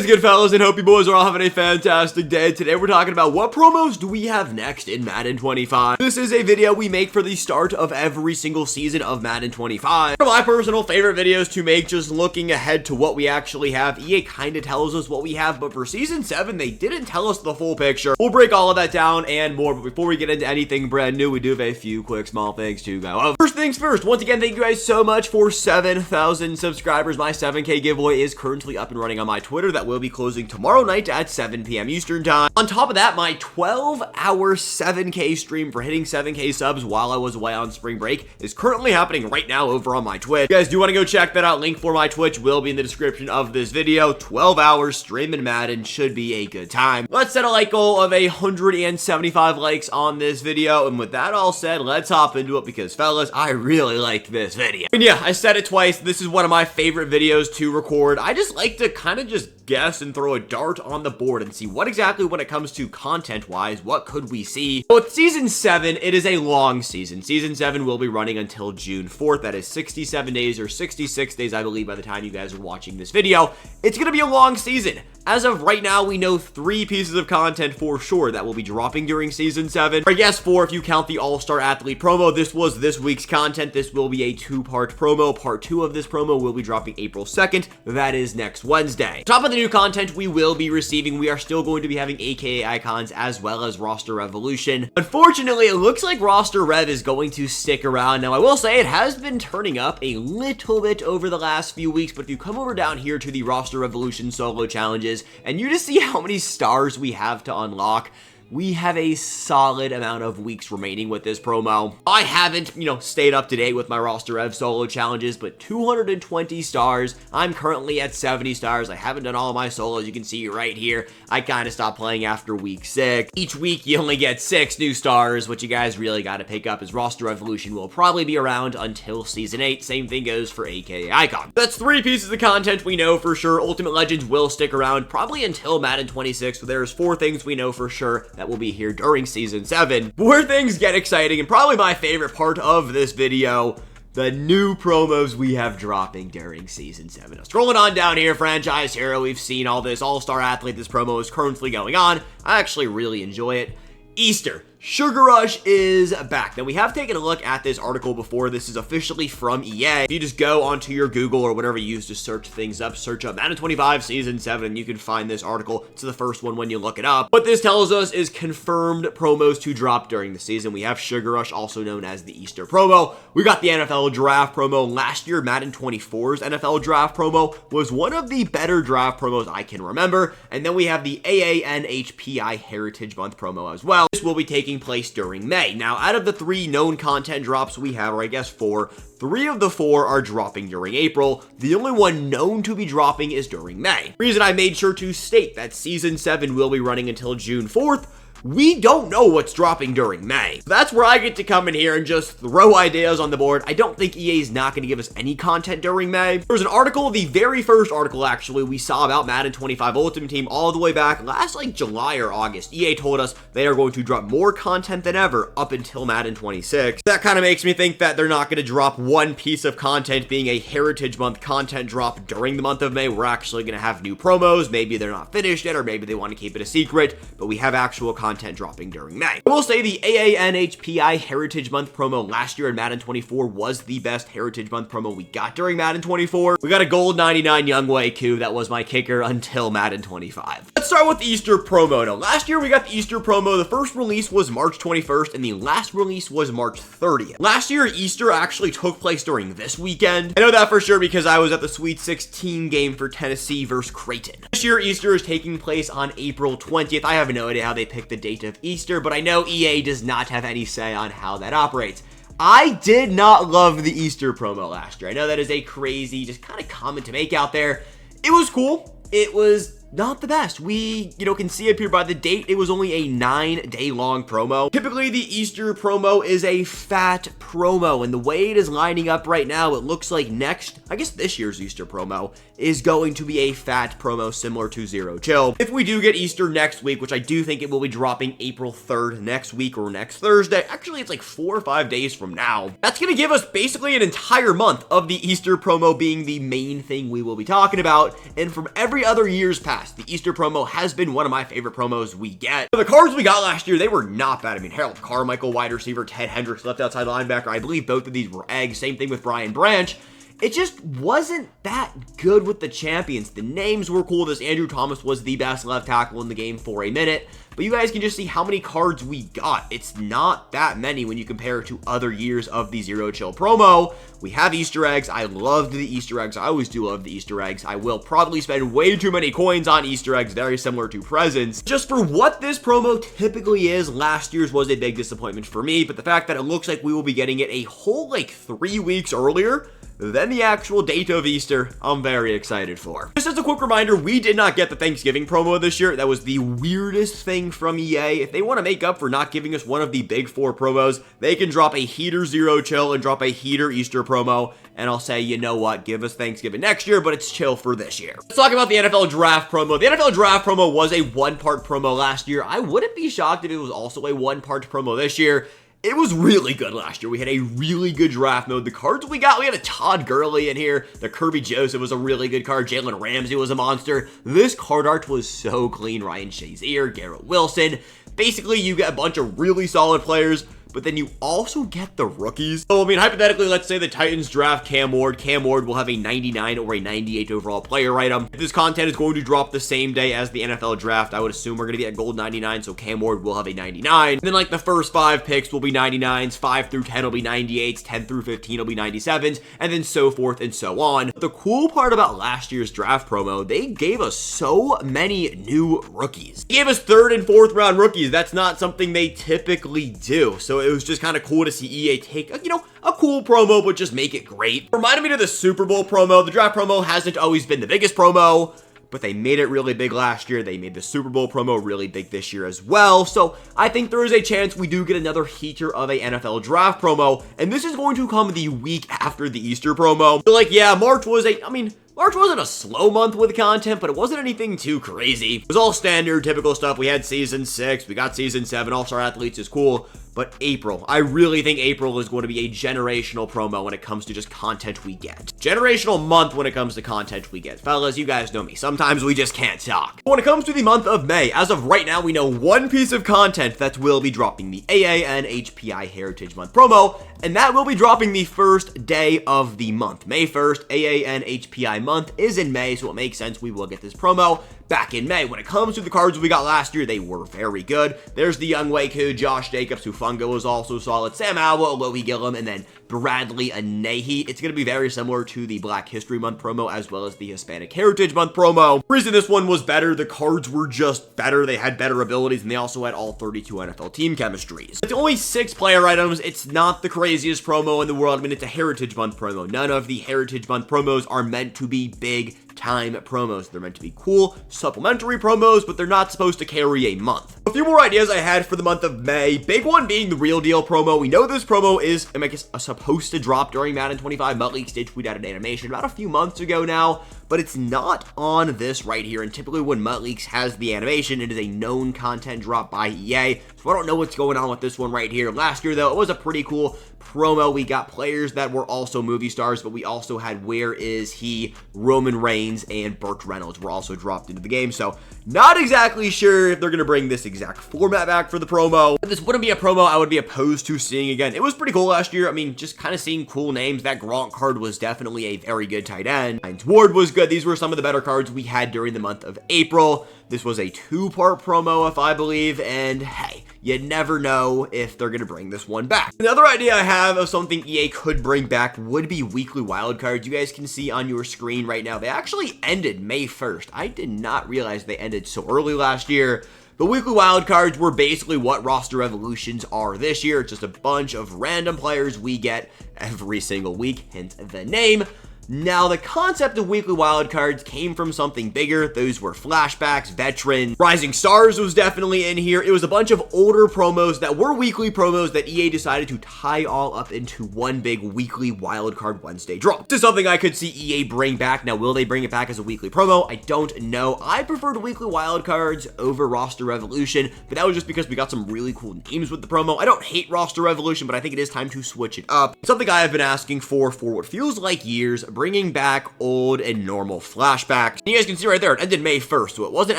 What is good, fellas, and hope you boys are all having a fantastic day. Today we're talking about what promos do we have next in Madden 25. This is a video we make for the start of every single season of Madden 25. One of my personal favorite videos to make, just looking ahead to what we actually have. EA kind of tells us what we have, but for Season 7, they didn't tell us the full picture. We'll break all of that down and more, but before we get into anything brand new, we do have a few quick small things to go over. First things first, once again, thank you guys so much for 7,000 subscribers. My 7K giveaway is currently up and running on my Twitter. That will be closing tomorrow night at 7 p.m. Eastern time. On top of that, my 12-hour 7K stream for hitting 7K subs while I was away on spring break is currently happening right now over on my Twitch. If you guys do want to go check that out, link for my Twitch will be in the description of this video. 12 hours streaming Madden should be a good time. Let's set a like goal of 175 likes on this video, and with that all said, let's hop into it because, fellas, I really liked this video. And yeah, I said it twice, this is one of my favorite videos to record. I just like to kind of just guess and throw a dart on the board and see what exactly, when it comes to content-wise, what could we see. So with Season 7, it is a long season. Season 7 will be running until June 4th. That is 67 days or 66 days, I believe, by the time you guys are watching this video. It's going to be a long season. As of right now, we know 3 pieces of content for sure that will be dropping during Season 7. Or I guess 4 if you count the All-Star Athlete promo. This was this week's content. This will be a 2-part promo. Part 2 of this promo will be dropping April 2nd. That is next Wednesday. On top of the new content we will be receiving, we are still going to be having AKA icons as well as roster revolution. Unfortunately, it looks like roster rev is going to stick around. Now, I will say it has been turning up a little bit over the last few weeks, but if you come over down here to the roster revolution solo challenges, and you just see how many stars we have to unlock, we have a solid amount of weeks remaining with this promo. I haven't, stayed up to date with my roster rev solo challenges, but 220 stars. I'm currently at 70 stars. I haven't done all of my solos. You can see right here. I kind of stopped playing after week 6. Each week, you only get 6 new stars. What you guys really got to pick up is roster revolution will probably be around until Season 8. Same thing goes for AKA icon. That's 3 pieces of content we know for sure. Ultimate Legends will stick around probably until Madden 26. So there's 4 things we know for sure that will be here during Season 7. Where things get exciting, and probably my favorite part of this video, the new promos we have dropping during Season 7. Now, scrolling on down here, Franchise Hero, we've seen all this All-Star Athlete. This promo is currently going on. I actually really enjoy it. Easter. Sugar Rush is back. Now, we have taken a look at this article before. This is officially from EA. If you just go onto your Google or whatever you use to search things up, search up Madden 25 Season 7, and you can find this article. It's the first one when you look it up. What this tells us is confirmed promos to drop during the season. We have Sugar Rush, also known as the Easter promo. We got the NFL Draft promo. Last year, Madden 24's NFL Draft promo was one of the better draft promos I can remember. And then we have the AANHPI Heritage Month promo as well. This will be taking place during May. Now, out of the 3 known content drops we have, or I guess 4, 3 of the 4 are dropping during April. The only one known to be dropping is during May. The reason I made sure to state that Season 7 will be running until June 4th, we don't know what's dropping during May. So that's where I get to come in here and just throw ideas on the board. I don't think EA is not going to give us any content during May. There was an article, the very first article actually, we saw about Madden 25 Ultimate Team all the way back last July or August. EA told us they are going to drop more content than ever up until Madden 26. That kind of makes me think that they're not going to drop one piece of content being a Heritage Month content drop during the month of May. We're actually going to have new promos. Maybe they're not finished yet, or maybe they want to keep it a secret, but we have actual content dropping during May. I will say the AANHPI Heritage Month promo last year in Madden 24 was the best Heritage Month promo we got during Madden 24. We got a gold 99 Youngway Q. That was my kicker until Madden 25. Let's start with the Easter promo. Now, last year we got the Easter promo. The first release was March 21st, and the last release was March 30th. Last year, Easter actually took place during this weekend. I know that for sure because I was at the Sweet 16 game for Tennessee versus Creighton. This year, Easter is taking place on April 20th. I have no idea how they picked the date of Easter, but I know EA does not have any say on how that operates. I did not love the Easter promo last year. I know that is a crazy, just kind of comment to make out there. It was cool. It was not the best. We, can see up here by the date, it was only a 9-day long promo. Typically, the Easter promo is a fat promo, and the way it is lining up right now, it looks like this year's Easter promo is going to be a fat promo similar to Zero Chill. If we do get Easter next week, which I do think it will be dropping April 3rd next week or next Thursday, actually it's 4 or 5 days from now, that's going to give us basically an entire month of the Easter promo being the main thing we will be talking about, and from every other year's past, yes, the Easter promo has been one of my favorite promos we get. The cards we got last year, they were not bad. I mean, Harold Carmichael, wide receiver, Ted Hendricks, left outside linebacker. I believe both of these were eggs. Same thing with Brian Branch. It just wasn't that good with the champions. The names were cool. This Andrew Thomas was the best left tackle in the game for a minute. But you guys can just see how many cards we got. It's not that many when you compare it to other years of the Zero Chill promo. We have Easter eggs. I loved the Easter eggs. I always do love the Easter eggs. I will probably spend way too many coins on Easter eggs, very similar to presents. Just for what this promo typically is, last year's was a big disappointment for me. But the fact that it looks like we will be getting it a whole 3 weeks earlier than the actual date of Easter, I'm very excited for. Just as a quick reminder, we did not get the Thanksgiving promo this year. That was the weirdest thing from EA. If they want to make up for not giving us one of the big 4 promos, they can drop a heater Zero Chill and drop a heater Easter promo, and I'll say, you know what, give us Thanksgiving next year, but it's chill for this year. Let's talk about the NFL Draft promo. The NFL Draft promo was a 1-part promo last year. I wouldn't be shocked if it was also a 1-part promo this year. It was really good last year. We had a really good draft mode. The cards we got, we had a Todd Gurley in here. The Kirby Joseph was a really good card. Jalen Ramsey was a monster. This card art was so clean. Ryan Shazier, Garrett Wilson. Basically, you get a bunch of really solid players, but then you also get the rookies. So, I mean, hypothetically, let's say the Titans draft Cam Ward. Cam Ward will have a 99 or a 98 overall player item. If this content is going to drop the same day as the NFL draft, I would assume we're going to be at gold 99, so Cam Ward will have a 99. And then, the first 5 picks will be 99s, 5 through 10 will be 98s, 10 through 15 will be 97s, and then so forth and so on. The cool part about last year's draft promo, they gave us so many new rookies. They gave us 3rd and 4th round rookies. That's not something they typically do. So it was just kind of cool to see EA take, a cool promo, but just make it great. Reminded me of the Super Bowl promo. The draft promo hasn't always been the biggest promo, but they made it really big last year. They made the Super Bowl promo really big this year as well. So I think there is a chance we do get another heater of a NFL draft promo, and this is going to come the week after the Easter promo. So yeah, March wasn't a slow month with content, but it wasn't anything too crazy. It was all standard, typical stuff. We had Season 6, we got Season 7, All-Star Athletes is cool. But April, I really think April is going to be a generational promo when it comes to just content we get. Generational month when it comes to content we get. Fellas, you guys know me. Sometimes we just can't talk. When it comes to the month of May, as of right now, we know one piece of content that will be dropping, the AAN HPI Heritage Month promo, and that will be dropping the first day of the month. May 1st, AAN HPI month is in May, so it makes sense we will get this promo back in May. When it comes to the cards we got last year, they were very good. There's the Young Waku, Josh Jacobs, Hufunga was also solid, Sam Howell, Alohi Gillum, and then Bradley Anahi. It's going to be very similar to the Black History Month promo as well as the Hispanic Heritage Month promo. The reason this one was better, the cards were just better. They had better abilities, and they also had all 32 NFL team chemistries. It's only 6 player items. It's not the craziest promo in the world. I mean, it's a Heritage Month promo. None of the Heritage Month promos are meant to be big time promos. They're meant to be cool, supplementary promos, but they're not supposed to carry a month. A few more ideas I had for the month of May. Big one being the Real Deal promo. We know this promo is, I guess, supposed to drop during Madden 25. Mutleaks did tweet out an animation about a few months ago now, but it's not on this right here. And typically when Mutleaks has the animation, it is a known content drop by EA. So I don't know what's going on with this one right here. Last year, though, it was a pretty cool promo. We got players that were also movie stars, but we also had Where Is He, Roman Reigns, and Burt Reynolds were also dropped into the game. So not exactly sure if they're going to bring this exact format back for the promo. This wouldn't be a promo I would be opposed to seeing again. It was pretty cool last year. I mean, just kind of seeing cool names. That Gronk card was definitely a very good tight end. Hines Ward was good. These were some of the better cards we had during the month of April. This was a 2-part promo, if I believe, and hey, you never know if they're going to bring this one back. Another idea I have of something EA could bring back would be weekly wildcards. You guys can see on your screen right now, they actually ended May 1st. I did not realize they ended so early last year. The weekly wildcards were basically what roster evolutions are this year. It's just a bunch of random players we get every single week, hence the name. Now, the concept of weekly wildcards came from something bigger. Those were flashbacks, veterans, Rising Stars was definitely in here. It was a bunch of older promos that were weekly promos that EA decided to tie all up into one big weekly wildcard Wednesday drop. This is something I could see EA bring back. Now, will they bring it back as a weekly promo? I don't know. I preferred weekly wildcards over Roster Evolution, but that was just because we got some really cool names with the promo. I don't hate Roster Evolution, but I think it is time to switch it up. Something I have been asking for what feels like years. bringing back old and normal flashbacks. You guys can see right there, it ended May 1st, so it wasn't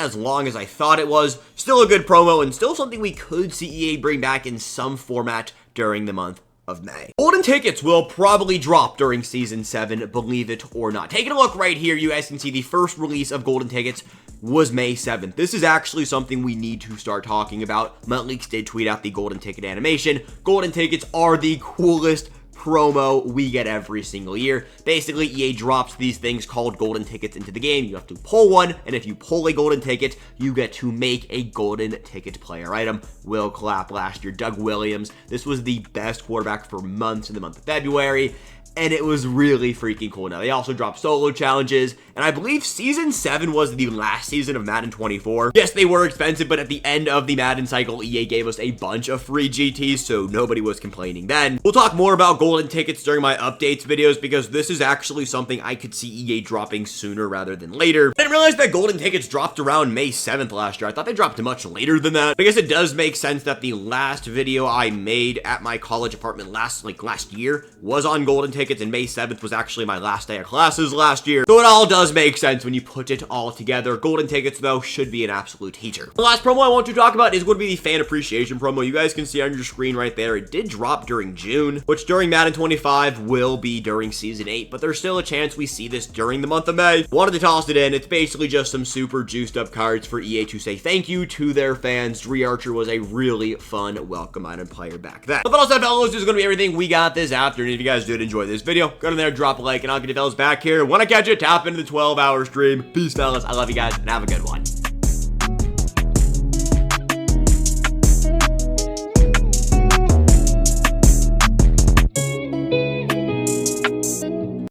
as long as I thought it was. Still a good promo, and still something we could see EA bring back in some format during the month of May. Golden tickets will probably drop during Season 7, believe it or not. Taking a look right here, you guys can see the first release of golden tickets was May 7th. This is actually something we need to start talking about. Leaks did tweet out the golden ticket animation. Golden tickets are the coolest promo we get every single year. Basically, EA drops these things called golden tickets into the game. You have to pull one, and if you pull a golden ticket, you get to make a golden ticket player item. Will Clapp last year, Doug Williams. This was the best quarterback for months in the month of February, and it was really freaking cool. Now, they also dropped solo challenges, and I believe Season 7 was the last season of Madden 24. Yes, they were expensive, but at the end of the Madden cycle, EA gave us a bunch of free GTs, so nobody was complaining then. We'll talk more about golden tickets during my updates videos, because this is actually something I could see EA dropping sooner rather than later. I didn't realize that golden tickets dropped around May 7th last year. I thought they dropped much later than that. I guess it does make sense that the last video I made at my college apartment last year was on golden tickets, and May 7th was actually my last day of classes last year. So it all does make sense when you put it all together. Golden tickets, though, should be an absolute heater. The last promo I want to talk about is going to be the fan appreciation promo. You guys can see on your screen right there, it did drop during June, which during Madden 25 will be during Season 8, but there's still a chance we see this during the month of May. Wanted to toss it in. It's basically just some super juiced up cards for EA to say thank you to their fans. Dree Archer was a really fun welcome item player back then. But that all said, fellas, this is going to be everything we got this afternoon. If you guys did enjoy this video, go in there, drop a like, and I'll get you fellas back here when I catch you. Tap into the 12-hour stream. Peace, fellas. I love you guys, and have a good one.